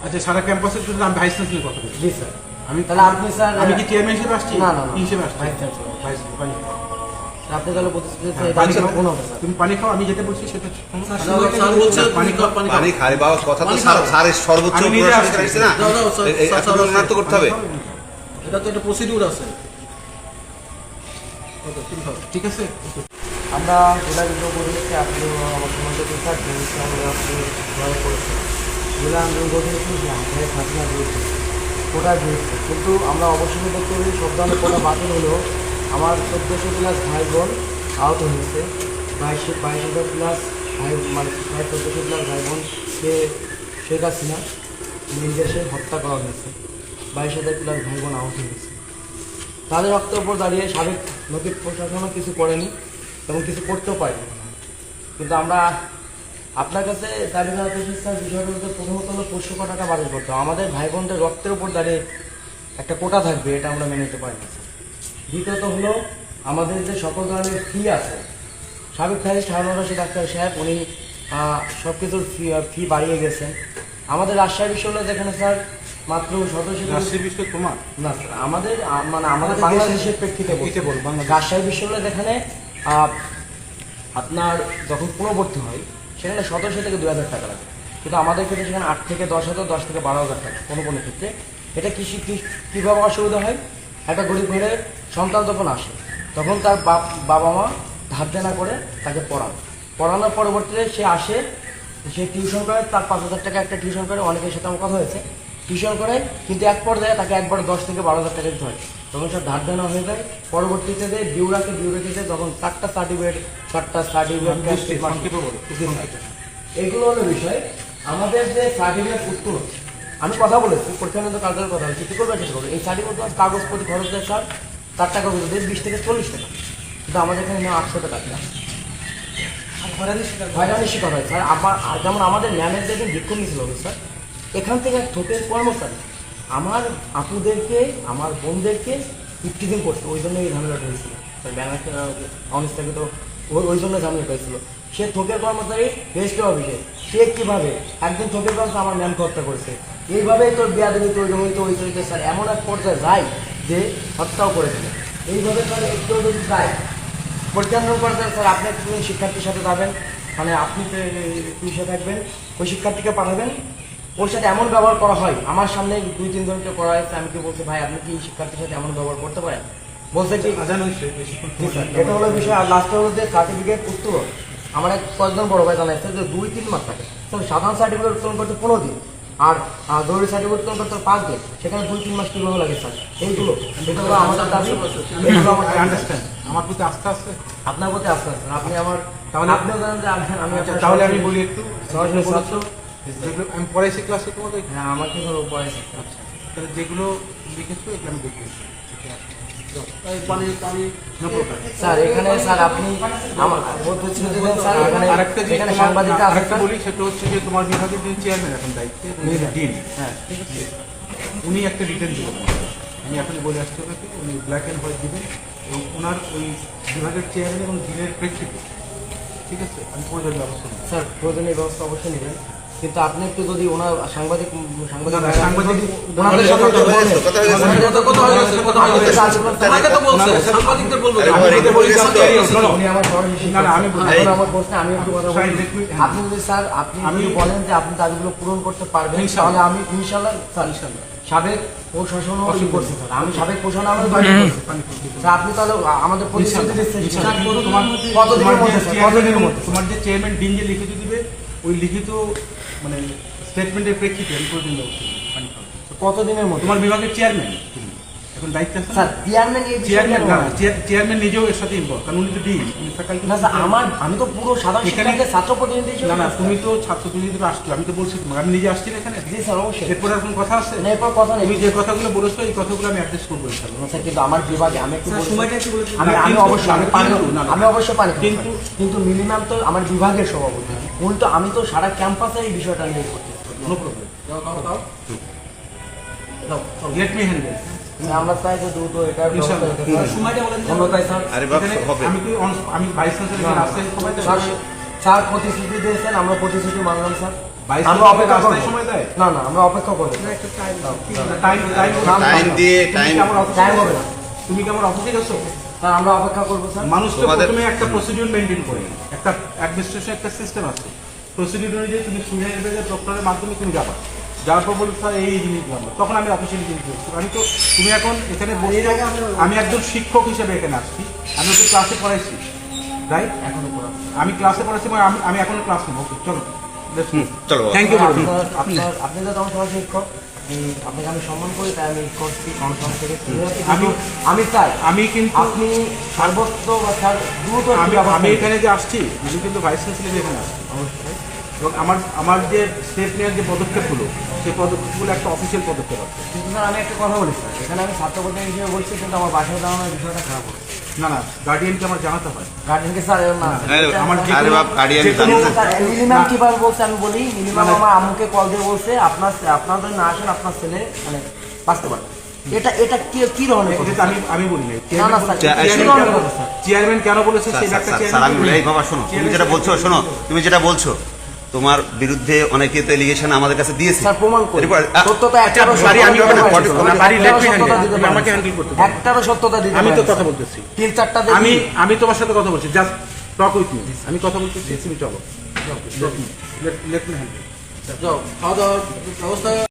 আচ্ছা, সারা ক্যাম্পাসের জন্য আমি ভাইস চ্যান্সেলর কথা বলছি। জি স্যার। আমি তাহলে আপনি স্যার আমি কি চেয়ারম্যান হিসেবে আসছি? না না কি হিসেবে আসছি? Vice chancellor. ভাইস পানি খাও। আপনি তাহলে প্রতিশ্রুতি পানি খাও। পূর্ণ হবে স্যার। তুমি পানি খাও, আমি যেটা বলছি সেটা শোনো। স্যার বলছে পানি খাও, পানি খাও। পানি খাই বাবা, কথা তো পানি খাও। স্যারের সর্বোচ্চ আমি নিজে প্রশাসন আসছি। করেছে না, দাও, দাও, স্যার, এই স্যার, এতটুকু ওনার তো করতে হবে। এটা তো একটা প্রসিডিউর আছে। ওকে, তুমি খাও। ঠিক আছে। আমরা জেলা বিদ্রোহ করেছি, আপনি আমার সমাজে স্যার জিনিসটা আমরা আপনি জয় করেছেন। জেলা আন্দোলন করেছি যে আমাদের ঘটনা দিয়েছে, কোটা দিয়েছে, কিন্তু আমরা অবশ্যই দেখতে পারি সব ধরনের কোটা বাতিল হলেও আমার 1400 প্লাস ভাই বোন আহত হয়েছে। 22,000 প্লাস ভাই মানে 1400 প্লাস ভাই বোনকে শেখ হাসিনা নির্দেশে হত্যা করা হয়েছে। 22,000 প্লাস ভাই বোন আহত হয়েছে। তাদের রক্তের উপর দাঁড়িয়ে সাবেক নৈতিক প্রশাসনও কিছু করেনি এবং কিছু করতেও পারেনি। কিন্তু আমরা আপনার কাছে দাবি জানাতে স্যার বিষয়টা হচ্ছে প্রথমত হলো 500 টাকা বাতিল করতে হবে। আমাদের ভাই বোনদের রক্তের উপর দাঁড়িয়ে একটা কোটা থাকবে, এটা আমরা মেনে নিতে পারি না। দ্বিতীয়ত হলো আমাদের যে সকল ধরনের ফি আছে, সাবেক ফ্যারিস্ট হারুন রশিদ ডাক্তার সাহেব উনি সব কিছুর ফি বাড়িয়ে গেছেন। আমাদের রাজশাহী বিশ্ববিদ্যালয় যেখানে স্যার মাত্র সদস্য রাজশাহী বিষয় তোমার না স্যার, আমাদের মানে আমাদের বাংলাদেশের প্রেক্ষিতে বল বাংলাদেশ। রাজশাহী বিশ্ববিদ্যালয় যেখানে আপনার যখন পুনর্ভর্তি হয় সেখানে 1700 থেকে 2000 টাকা লাগে, কিন্তু আমাদের ক্ষেত্রে সেখানে 8 থেকে 10,000, 10 থেকে 12,000 টাকা কোনো কোনো ক্ষেত্রে। এটা কীভাবে অসুবিধা হয়? একটা গরিব ঘরের সন্তান যখন আসে তখন তার বাবা মা ধার দেনা করে তাকে পড়ানোর পরবর্তীতে সে আসে, সে টিউশন করে, তার 5,000 টাকা একটা টিউশন করে, অনেকের সাথে আমার কথা হয়েছে, টিউশন করে, কিন্তু এক পর্যায়ে তাকে একবার 10 থেকে 12,000 টাকা দিতে হয়, তখন সব ধার দেনা হয়ে যায়। পরবর্তীতে বিউরাকে যখন 4টা সার্টিফিকেট এইগুলো হলো বিষয়। আমাদের যে সার্টিফিকেট উত্তর আমি কথা বলেছি, পরীক্ষা কাজের কথা হচ্ছে, কী করবে সেটা করবে। এই সার্টিফিকেট কাগজপত্র খরচ দেয় স্যার 4 টাকা করে দেয়, 20 থেকে 40 টাকা, কিন্তু আমাদের এখানে 800 টাকা দেয়। হয়রানি শিকার হয় স্যার। আবার যেমন আমাদের ম্যামের যেদিন বিক্ষোভ মিছিল হবে স্যার, এখান থেকে এক ঠোকের কর্মচারী আমার আপুদেরকে আমার বোনদেরকে ইফটিজিং করছে, ওই জন্য এই ঝামেলাটা হয়েছিল স্যার। ব্যানারটা অনিস্থাকে তো ওই জন্য ঝামেলা হয়েছিল। সে ঠোকের কর্মচারী রেজিস্ট্রি অফিসে, সে কীভাবে একদিন ঠোকের কর্মচারী আমার ম্যামকে হত্যা করেছে। এইভাবেই তোর বেয়াদবি তৈরি হইতে হইতে স্যার এমন এক পর্যায়ে যায় যে হত্যাও করেছিল। এইভাবে স্যার একটু যদি যায় পরিচালনা করতে স্যার, আপনি একটু শিক্ষার্থীর সাথে যাবেন, মানে আপনি পুলিশে থাকবেন, ওই শিক্ষার্থীকে পাঠাবেন, ওর সাথে এমন ব্যবহার করা হয়। আমার সামনে 2-3 জনকে করা হয়েছে, আমি কি বলছি ভাই আপনি কি শিক্ষার্থীর সাথে এমন ব্যবহার করতে পারেন? বলছে কি এটা হলো বিষয়। আর লাস্টে হলো যে সার্টিফিকেট উত্তোলন, আমার এক কয়েকজন বড় ভাই জানাইছে যে 2-3 মাস থাকে। সাধারণ সার্টিফিকেট উত্তোলন করতে 15 দিন, আর জরুরি সার্টিফিকেট উত্তোলন করতে 5 দিন, সেখানে 2-3 মাস কীভাবে লাগে স্যার? এইগুলো এটা হলো আমাদের দাবি, এগুলো আমার আন্ডারস্ট্যান্ড। আমার প্রতি আস্থা আছে, আপনার প্রতি আস্থা আছে আমি আমার, তাহলে আপনিও জানেন যে আমি তাহলে আমি বলি একটু সরাসরি ছাত্র। যেগুলো আমি পড়াইছি ক্লাসে তোমাদের, হ্যাঁ আমাকে ধরো পড়াইছে। তাহলে যেগুলো লিখেছো এগুলো আমি দেখে পানি স্যার এখানে স্যার আপনি আমার বলতেছেন যে স্যার এখানে আরেকটা যে এখানে সাংবাদিকরা আছে আরেকটা স্যার। বলি, সেটা হচ্ছে যে তোমার বিভাগের যে চেয়ারম্যান এখন দায়িত্বে ডিন, হ্যাঁ উনি একটা রিটার্ন দিবেন। আমি এখনই বলে আসতে পারি, উনি ব্ল্যাক অ্যান্ড হোয়াইট দিবেন এবং ওনার ওই বিভাগের চেয়ারম্যান এবং ডিনের প্রেক্ষিতে, ঠিক আছে, আমি প্রয়োজন ব্যবস্থা নেব। স্যার প্রয়োজনীয় ব্যবস্থা অবশ্যই নেবেন, কিন্তু আপনি একটু যদি ওনার সাংবাদিক সাংবাদিক ওনাদের সাথে একটু বলেন। তোমাকে তো বলছে সাংবাদিকদের বলবো আরে কেন? বাবা, এটা বলে গেছে তো। উনি আমার সরাসরি শিক্ষক। না, আমি বলি। এখন আমার প্রশ্নে আমি একটু কথা বলি। Let me- আপনি যদি স্যার আপনি যদি বলেন যে আপনি দাবিগুলো পূরণ করতে পারবেন, তাহলে আমি ইনশাল্লাহ স্যার সাবেক প্রশাসনও করছি স্যার, আমি সাবেক প্রশাসন আমি দাবি করছি স্যার। আপনি তাহলে আমাদের প্রতিশ্রুতি দিচ্ছেন কতদিনের মধ্যে স্যার? কতদিনের মধ্যে? তোমার যে চেয়ারম্যান ডিন যে লিখিত দিবে, ওই লিখিত মানে স্টেটমেন্টের প্রেক্ষিতে আমি প্রয়োজন ব্যবস্থা নেব। পানি খাও। কতদিনের মধ্যে? তোমার বিভাগের চেয়ারম্যান তুমি এখন দায়িত্ব আছে স্যার চেয়ারম্যান এই চেয়ারম্যান না, বিষয়ে চেয়ারম্যান নিজেও এর সাথে ইনভলভ, কারণ উনি তো ডিন, উনি ফ্যাকাল্টি। না স্যার আমি তো পুরো সাধারণ এখানে- শিক্ষার্থীদের ছাত্র প্রতিনিধি হিসেবে। না না, তুমি তো ছাত্র প্রতিনিধি আসছো, আমি তো বলছি তোমাকে, আমি নিজে আসছি না এখানে। জি স্যার অবশ্যই। এরপর এখন কথা আছে, না, এরপর কথা নেই তুমি যে কথাগুলো বলেছো এই কথাগুলো আমি অ্যাড্রেস করবো ইনশাআল্লাহ। স্যার, কিন্তু আমার বিভাগে আমি একটু বলি- সময়টা একটু বলে দিন। আমি অবশ্যই আমি পানি কিন্তু- না, না, আমি অবশ্যই পানি খাবো, কিন্তু- কিন্তু মিনিমাম তো আমার বিভাগের সভাপতি, উল্টো আমি তো সারা ক্যাম্পাসে এই বিষয়টা নিয়ে করতে নো প্রবলেম, দাও লেট মি হ্যান্ডেল। আমরা চাই যে দ্রুত এটা ইনশাআল্লাহ। সময়টা বলে দিন। ধন্যবাদ স্যার। আরে বাবা, হবে। আমি ভাইস চ্যান্সেলর আসতে সবাই তো স্যার প্রতিশ্রুতি দিয়েছেন, আমরা প্রতিশ্রুতি মানলাম স্যার। 22 আমরা অপেক্ষা করবো। রাস্তায় সময় দেয়? না না আমরা অপেক্ষা করবো। টাইম দিয়ে টাইম টাইম হবে না তুমি কি আমার অফিসে গেছো? স্যার, আমরা অপেক্ষা করবো স্যার। মানুষ তো তোমাদের- প্রথমে একটা প্রসিডিউর মেনটেন করে, একটা অ্যাডমিনিস্ট্রেশন একটা সিস্টেম আছে, প্রসিডিউর অনুযায়ী তুমি সুইনাই ডক্টরের মাধ্যমে তুমি যাবা, যাওয়ার পর বলি স্যার এই জিনিস জানবো, তখন আমি অফিসিয়ালি জিনিস করছি। আমি তো তুমি এখন এখানে বসে, আমি একজন শিক্ষক হিসেবে এখানে আসছি, আমি ওকে ক্লাসে পড়াইছি, রাইট? এখনো করা। আমি ক্লাসে পড়াইছি, মানে আমি এখনো ক্লাস নেবো। ওকে চলো, চলো থ্যাংক ইউ। আপনি তো আমার সবাই শিক্ষক, আপনাকে আমি সম্মান করি, তাই আমি করছি অনুষ্ঠান থেকে। আমি চাই আমি কিন্তু আপনি সর্বত্র বা দ্রুত আমি এখানে যে আসছি, আমি কিন্তু ভাইস চ্যান্সেলর এখানে আসছি এবং আমার যে স্টেপ নেওয়ার যে পদক্ষেপগুলো, সেই পদক্ষেপগুলো একটা অফিসিয়াল পদক্ষেপ আছে। কিন্তু স্যার আমি একটা কথা বলি স্যার, এখানে আমি ছাত্র প্রতিনিধি হিসেবে বলছি, কিন্তু আমার বাসায় দাঁড়ানোর বিষয়টা খারাপ হচ্ছে। না না, গার্ডিয়ানকে আমার জানাতে হয়। গার্জেনকে স্যার এরকম না আমার যে আরে কোনো- বাপ, guardian যে কোনো- জানিয়ে মিনিমাম কিভাবে বলছে আমি বলি, মিনিমাম না, না। আমার আম্মুকে কল দিয়ে বলছে আপনাদের না আসেন আপনার ছেলে মানে বাঁচতে পারে। এটা কি ধরনের কথা? এটা আমি বলি নাই। না না স্যার, চেয়ারম্যান- কি ধরনের কথা স্যার? চেয়ারম্যান কেন বলেছে সেটা একটা স্যার আমি বলি, এই বাবা শোনো, তুমি যেটা বলছো শোনো, তুমি যেটা বলছো তোমার বিরুদ্ধে অনেকে তো এলিগেশন আমাদের কাছে দিয়েছে। স্যার প্রমাণ করি, এরপর, সত্যতা আচ্ছা, একটারও বাড়ি আমি সত্যতা ওখানে দিতে বডি- পারেন। বাড়ি let me একটারও handle, সত্যতা দিতে তুমি পারেন। আমাকে handle করতে পারো। একটারও সত্যতা দিতে আমি তো পারেন, কথা স্যার। বলতেছি। 3-4টা আমি তোমার সাথে কথা বলছি, জাস্ট টক উইথ মি। আমি কথা বলতেছি, তুমি চলো। Let me handle. যাও, খাওয়া দাওয়ার ব্যবস্থা